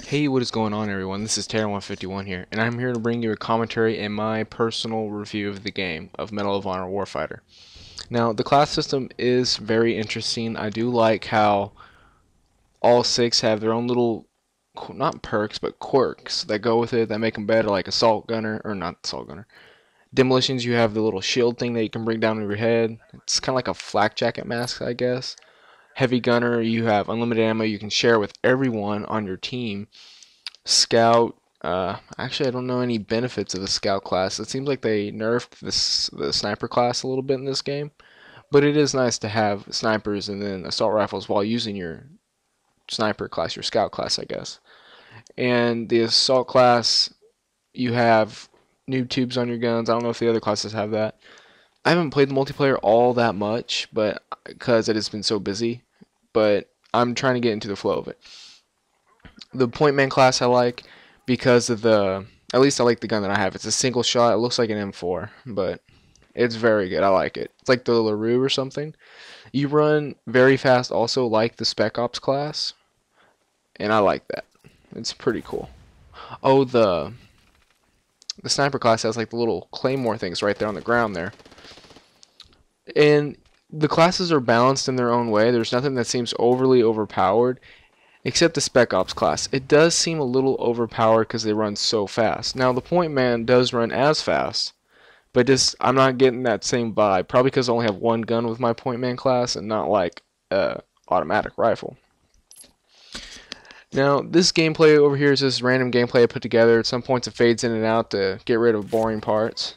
Hey, what is going on, everyone? This is Terra151 here, and I'm here to bring you a commentary and my personal review of the game of Medal of Honor Warfighter. Now, the class system is very interesting. I do like how all six have their own little, not perks, but quirks that go with it that make them better, like Assault Gunner, or not Assault Gunner. Demolitions, you have the little shield thing that you can bring down over your head. It's kind of like a flak jacket mask, I guess. Heavy Gunner, you have unlimited ammo you can share with everyone on your team. Scout, actually I don't know any benefits of the Scout class. It seems like they nerfed the Sniper class a little bit in this game, but it is nice to have snipers and then assault rifles while using your Sniper class, your Scout class, I guess. And the Assault class, you have noob tubes on your guns. I don't know if the other classes have that. I haven't played the multiplayer all that much, but because it has been so busy, but I'm trying to get into the flow of it. The point man class I like because of at least I like the gun that I have. It's a single shot. It looks like an M4, but it's very good. I like it. It's like the LaRue or something. You run very fast also like the Spec Ops class, and I like that. It's pretty cool. Oh, the Sniper class has like the little claymore things right there on the ground there. And the classes are balanced in their own way. There's nothing that seems overly overpowered, except the Spec Ops class. It does seem a little overpowered because they run so fast. Now, the Point Man does run as fast, but I'm not getting that same vibe. Probably because I only have one gun with my Point Man class and not like automatic rifle. Now, this gameplay over here is just random gameplay I put together. At some points it fades in and out to get rid of boring parts.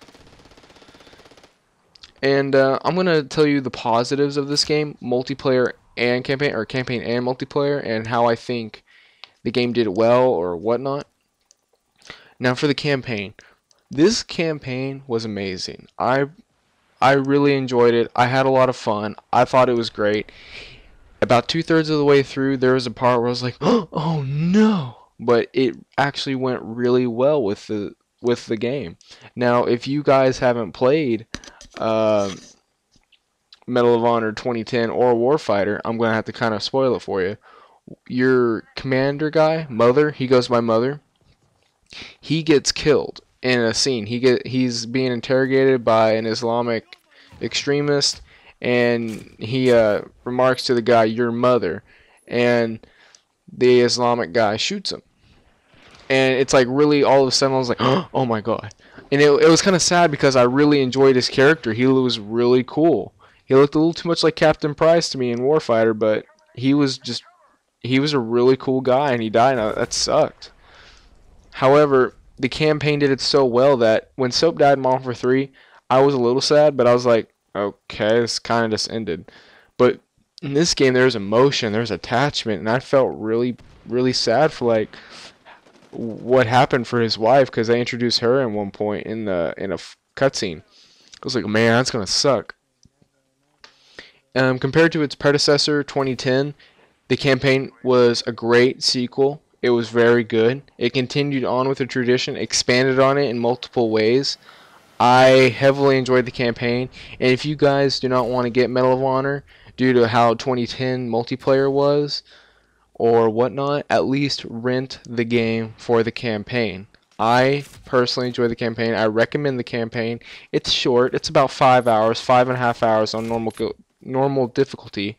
And I'm going to tell you the positives of this game, multiplayer and campaign, or campaign and multiplayer, and how I think the game did well or whatnot. Now for the campaign. This campaign was amazing. I really enjoyed it. I had a lot of fun. I thought it was great. About 2/3 of the way through, there was a part where I was like, oh no! But it actually went really well with the game. Now, if you guys haven't played Medal of Honor 2010 or Warfighter, I'm going to have to kind of spoil it for you. Your commander guy, Mother, he goes by Mother. He gets killed in a scene. He's being interrogated by an Islamic extremist, and he remarks to the guy, "Your mother," and the Islamic guy shoots him. And it's like really all of a sudden I was like, oh my god. And it was kind of sad because I really enjoyed his character. He was really cool. He looked a little too much like Captain Price to me in Warfighter, but he was a really cool guy, and he died, and that sucked. However, the campaign did it so well that when Soap died in Modern Warfare 3, I was a little sad, but I was like, okay, this kind of just ended. But in this game, there's emotion, there's attachment, and I felt really, really sad for like what happened for his wife, because they introduced her at one point in a cutscene. I was like, man, that's gonna suck. Compared to its predecessor, 2010, the campaign was a great sequel. It was very good. It continued on with the tradition, expanded on it in multiple ways. I heavily enjoyed the campaign, and if you guys do not want to get Medal of Honor due to how 2010 multiplayer was or whatnot, at least rent the game for the campaign. I personally enjoy the campaign. I recommend the campaign. It's short. It's about 5 hours, 5.5 hours on normal difficulty,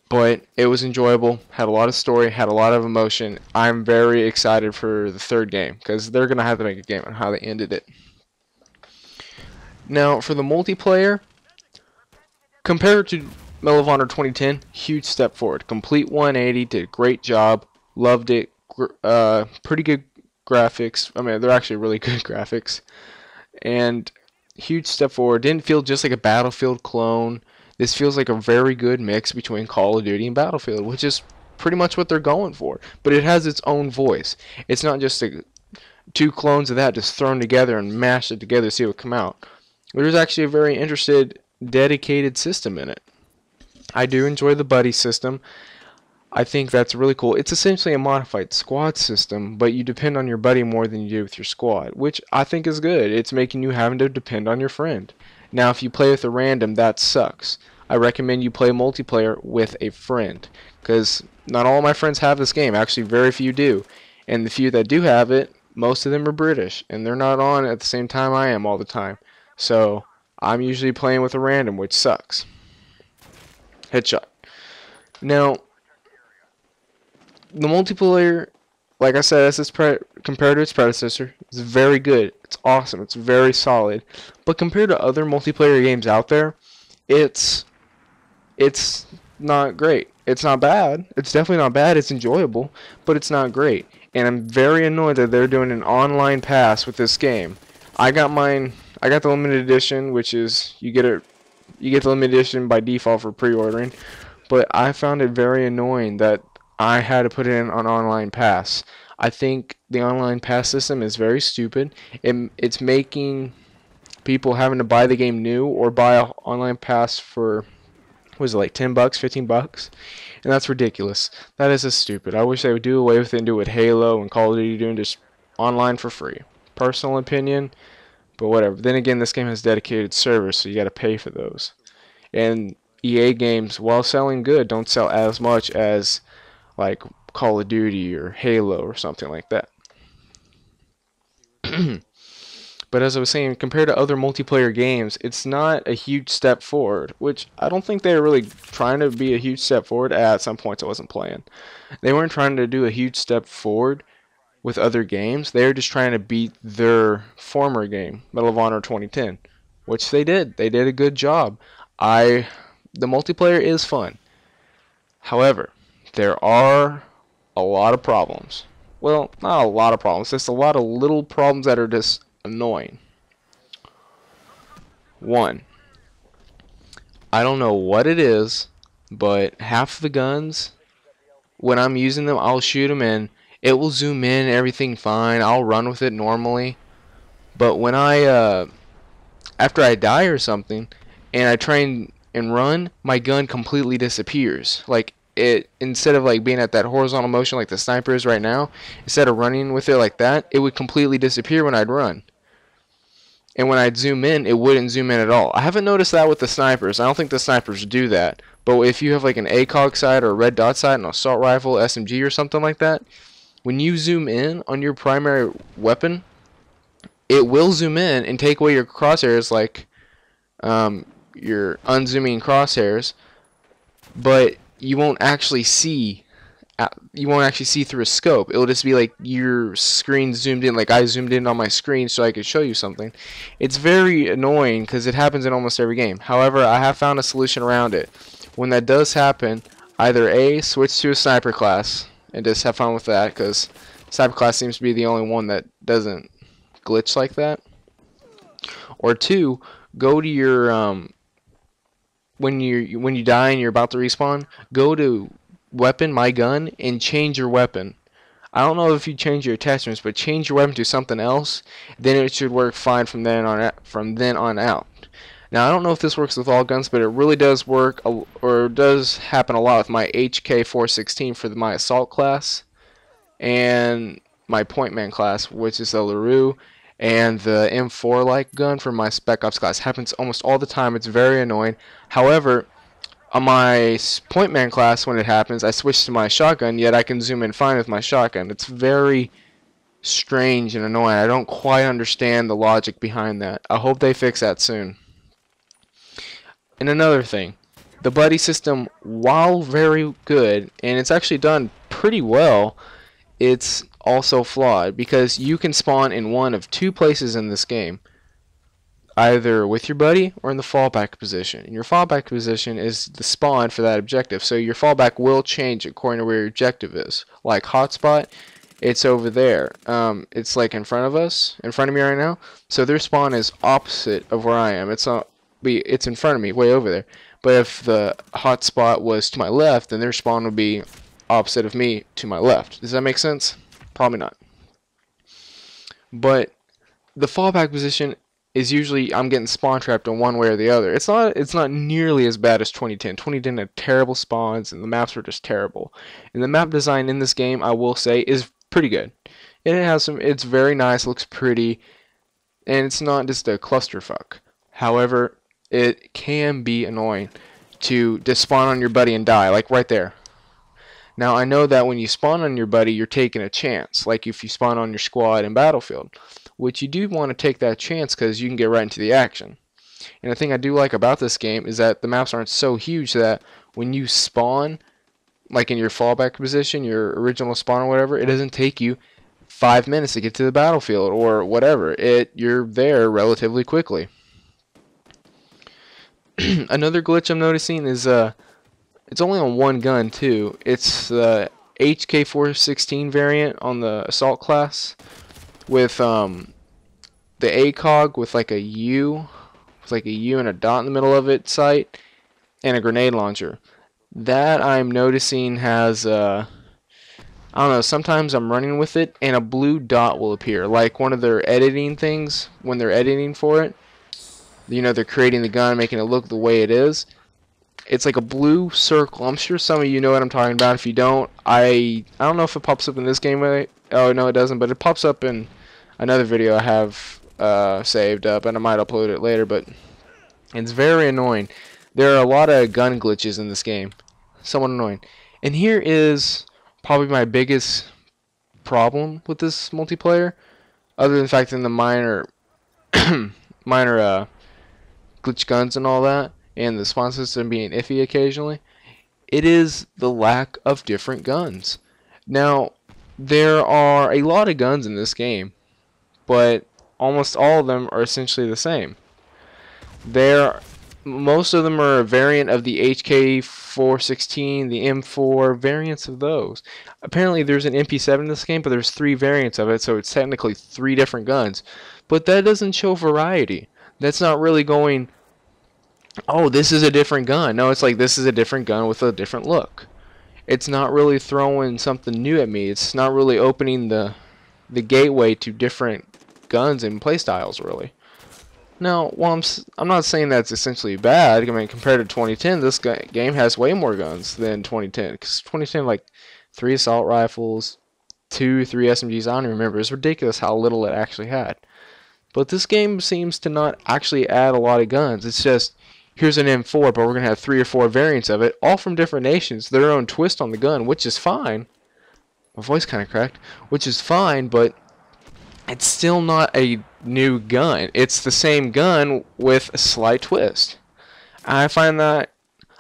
but it was enjoyable, had a lot of story, had a lot of emotion. I'm very excited for the third game because they're going to have to make a game on how they ended it. Now for the multiplayer, compared to Medal of Honor 2010, huge step forward, complete 180, did a great job, loved it, pretty good graphics. I mean, they're actually really good graphics, and huge step forward. Didn't feel just like a Battlefield clone. This feels like a very good mix between Call of Duty and Battlefield, which is pretty much what they're going for. But it has its own voice. It's not just two clones of that just thrown together and mashed it together to see what would come out. There's actually a very interested, dedicated system in it. I do enjoy the buddy system. I think that's really cool. It's essentially a modified squad system, but you depend on your buddy more than you do with your squad, which I think is good. It's making you having to depend on your friend. Now, if you play with a random, that sucks. I recommend you play multiplayer with a friend, because Not all my friends have this game. Actually, very few do. And the few that do have it, most of them are British, and they're not on at the same time I am all the time. So I'm usually playing with a random, which sucks. Headshot. Now, the multiplayer, like I said, as compared to its predecessor, is very good. It's awesome. It's very solid. But compared to other multiplayer games out there, it's not great. It's not bad. It's definitely not bad. It's enjoyable, but it's not great. And I'm very annoyed that they're doing an online pass with this game. I got mine. I got the limited edition, which is you get the limited edition by default for pre-ordering. But I found it very annoying that I had to put it in on online pass. I think the online pass system is very stupid. It's making people having to buy the game new or buy an online pass for, what is it, like 10 bucks, 15 bucks? And that's ridiculous. That is just stupid. I wish they would do away with it and do it with Halo and Call of Duty doing just online for free. Personal opinion, but whatever. Then again, this game has dedicated servers, so you got to pay for those. And EA games, while selling good, don't sell as much as like Call of Duty or Halo or something like that. But as I was saying, compared to other multiplayer games, it's not a huge step forward, which I don't think they were really trying to be a huge step forward. At some points I wasn't playing. They weren't trying to do a huge step forward with other games. They were just trying to beat their former game, Medal of Honor 2010, which they did. They did a good job. The multiplayer is fun. However, there are a lot of problems. Well, not a lot of problems, just a lot of little problems that are just annoying. One, I don't know what it is, but half the guns, when I'm using them, I'll shoot them and it will zoom in, everything fine. I'll run with it normally. But when after I die or something, and I try and run, my gun completely disappears. Like, instead of like being at that horizontal motion like the sniper is right now, instead of running with it like that, it would completely disappear when I'd run. And when I'd zoom in, it wouldn't zoom in at all. I haven't noticed that with the snipers. I don't think the snipers do that. But if you have like an ACOG sight or a red dot sight, an assault rifle, SMG or something like that, when you zoom in on your primary weapon, it will zoom in and take away your crosshairs, like your unzooming crosshairs, but you won't actually see through a scope. It'll just be like your screen zoomed in, like I zoomed in on my screen so I could show you something. It's very annoying because it happens in almost every game. However, I have found a solution around it. When that does happen, either A, switch to a sniper class and just have fun with that, because sniper class seems to be the only one that doesn't glitch like that. Or two, go to your when you die and you're about to respawn, go to weapon, my gun, and change your weapon. I don't know if you change your attachments, but change your weapon to something else, then it should work fine from then on out. Now, I don't know if this works with all guns, but it really does work, or does happen a lot with my HK416 for my assault class, and my pointman class, which is the LaRue, and the M4-like gun for my Spec Ops class. Happens almost all the time. It's very annoying. However, on my pointman class, when it happens, I switch to my shotgun, yet I can zoom in fine with my shotgun. It's very strange and annoying. I don't quite understand the logic behind that. I hope they fix that soon. And another thing, the buddy system, while very good, and it's actually done pretty well, it's also flawed, because you can spawn in one of two places in this game. Either with your buddy or in the fallback position. And your fallback position is the spawn for that objective. So your fallback will change according to where your objective is. Like Hotspot, it's over there. It's like in front of me right now. So their spawn is opposite of where I am. It's in front of me, way over there. But if the Hotspot was to my left, then their spawn would be opposite of me to my left. Does that make sense? Probably not. But the fallback position is usually I'm getting spawn trapped in one way or the other. It's not nearly as bad as 2010. 2010 had terrible spawns and the maps were just terrible. And the map design in this game, I will say, is pretty good. It's very nice, looks pretty, and it's not just a clusterfuck. However, it can be annoying to just spawn on your buddy and die, like right there. Now I know that when you spawn on your buddy, you're taking a chance, like if you spawn on your squad in Battlefield, which you do want to take that chance because you can get right into the action. And the thing I do like about this game is that the maps aren't so huge that when you spawn, like in your fallback position, your original spawn or whatever, it doesn't take you 5 minutes to get to the battlefield or whatever. You're there relatively quickly. Another glitch I'm noticing is it's only on one gun too. It's the HK416 variant on the assault class with the ACOG with like a U, with like a U and a dot in the middle of it sight, and a grenade launcher. That I'm noticing has I don't know, sometimes I'm running with it and a blue dot will appear, like one of their editing things when they're editing for it. You know, they're creating the gun, making it look the way it is. It's like a blue circle. I'm sure some of you know what I'm talking about. If you don't, I don't know if it pops up in this game. Oh no, it doesn't, but it pops up in another video I have saved up, and I might upload it later, but it's very annoying. There are a lot of gun glitches in this game. Somewhat annoying. And here is probably my biggest problem with this multiplayer, other than the fact that the minor glitch guns and all that, and the spawn system being iffy occasionally, it is the lack of different guns. Now, there are a lot of guns in this game, but almost all of them are essentially the same. Most of them are a variant of the HK416, the M4, variants of those. Apparently there's an MP7 in this game, but there's 3 variants of it, so it's technically 3 different guns. But that doesn't show variety. That's not really going, oh, this is a different gun. No, it's like, this is a different gun with a different look. It's not really throwing something new at me. It's not really opening the gateway to different guns and playstyles, really. Now, while I'm not saying that's essentially bad. I mean, compared to 2010, this game has way more guns than 2010. Because 2010, like 3 assault rifles, 3 SMGs. I don't even remember. It's ridiculous how little it actually had. But this game seems to not actually add a lot of guns. It's just, here's an M4, but we're going to have 3 or 4 variants of it, all from different nations, their own twist on the gun, which is fine. My voice kind of cracked. Which is fine, but it's still not a new gun. It's the same gun with a slight twist. I find that,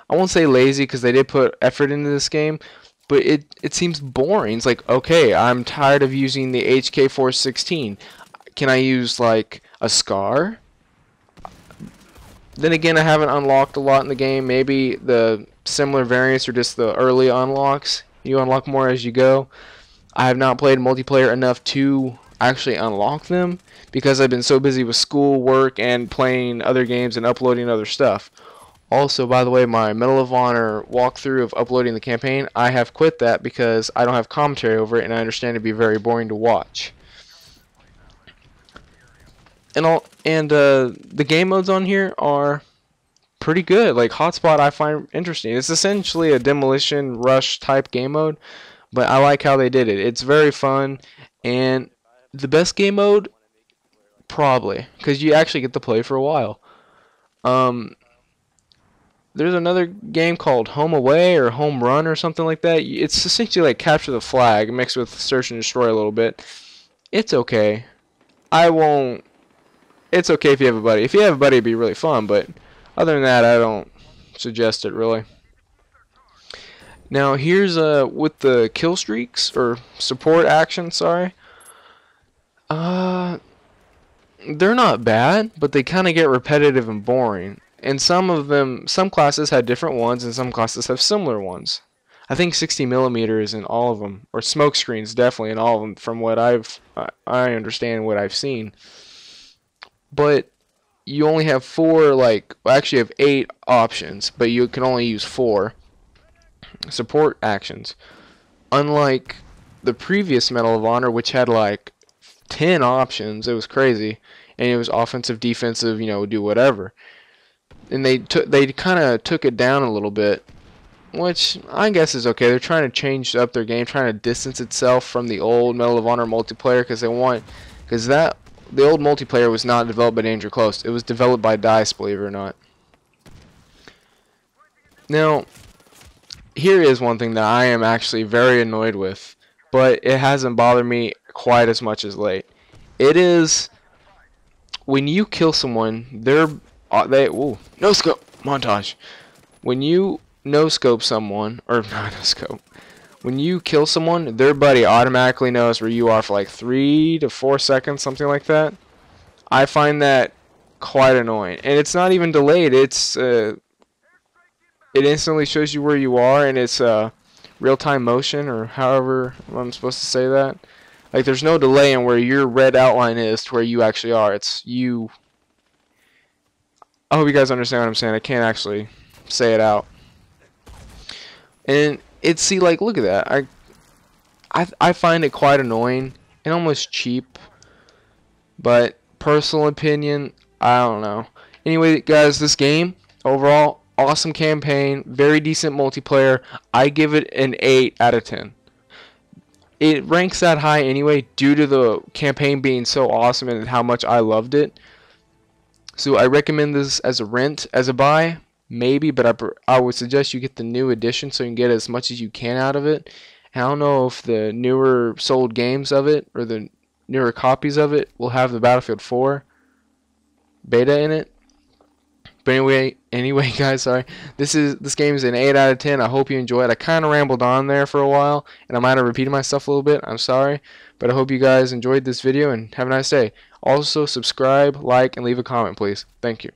I won't say lazy because they did put effort into this game, but it seems boring. It's like, okay, I'm tired of using the HK416. Can I use like a SCAR? Then again, I haven't unlocked a lot in the game. Maybe the similar variants are just the early unlocks. You unlock more as you go. I have not played multiplayer enough to actually unlock them because I've been so busy with school, work, and playing other games and uploading other stuff. Also, by the way, my Medal of Honor walkthrough of uploading the campaign, I have quit that because I don't have commentary over it and I understand it to be very boring to watch. And the game modes on here are pretty good. Like Hotspot I find interesting. It's essentially a demolition rush type game mode, but I like how they did it. It's very fun, and the best game mode, probably, because you actually get to play for a while. There's another game called Home Away or Home Run or something like that. It's essentially like Capture the Flag mixed with Search and Destroy a little bit. It's okay. It's okay if you have a buddy. If you have a buddy, it'd be really fun, but other than that, I don't suggest it, really. Now, here's with the kill streaks, or support action, sorry. They're not bad, but they kind of get repetitive and boring. And some classes had different ones, and some classes have similar ones. I think 60mm is in all of them, or smoke screens definitely in all of them, from what I understand what I've seen. But you only have 4, actually you have 8 options, but you can only use 4 support actions. Unlike the previous Medal of Honor, which had like 10 options. It was crazy, and it was offensive, defensive, do whatever. And they kind of took it down a little bit, which I guess is okay. They're trying to change up their game, trying to distance itself from the old Medal of Honor multiplayer, because the old multiplayer was not developed by Danger Close. It was developed by DICE, believe it or not. Now, here is one thing that I am actually very annoyed with, but it hasn't bothered me quite as much as late. It is when you kill someone, ooh, no scope montage. When you no scope someone, or not no scope, when you kill someone, their buddy automatically knows where you are for like 3 to 4 seconds, something like that. I find that quite annoying, and it's not even delayed. It instantly shows you where you are, and it's real-time motion, or however I'm supposed to say that. Like, there's no delay in where your red outline is to where you actually are. It's you. I hope you guys understand what I'm saying. I can't actually say it out. And see, like, look at that. I find it quite annoying and almost cheap. But personal opinion, I don't know. Anyway, guys, this game overall, awesome campaign, very decent multiplayer. I give it an 8 out of 10. It ranks that high anyway due to the campaign being so awesome and how much I loved it. So I recommend this as a rent, as a buy, maybe, but I would suggest you get the new edition so you can get as much as you can out of it. And I don't know if the newer sold games of it or the newer copies of it will have the Battlefield 4 beta in it. But anyway, guys, sorry. This game is an 8 out of 10. I hope you enjoy it. I kind of rambled on there for a while, and I might have repeated myself a little bit. I'm sorry, but I hope you guys enjoyed this video, and have a nice day. Also, subscribe, like, and leave a comment, please. Thank you.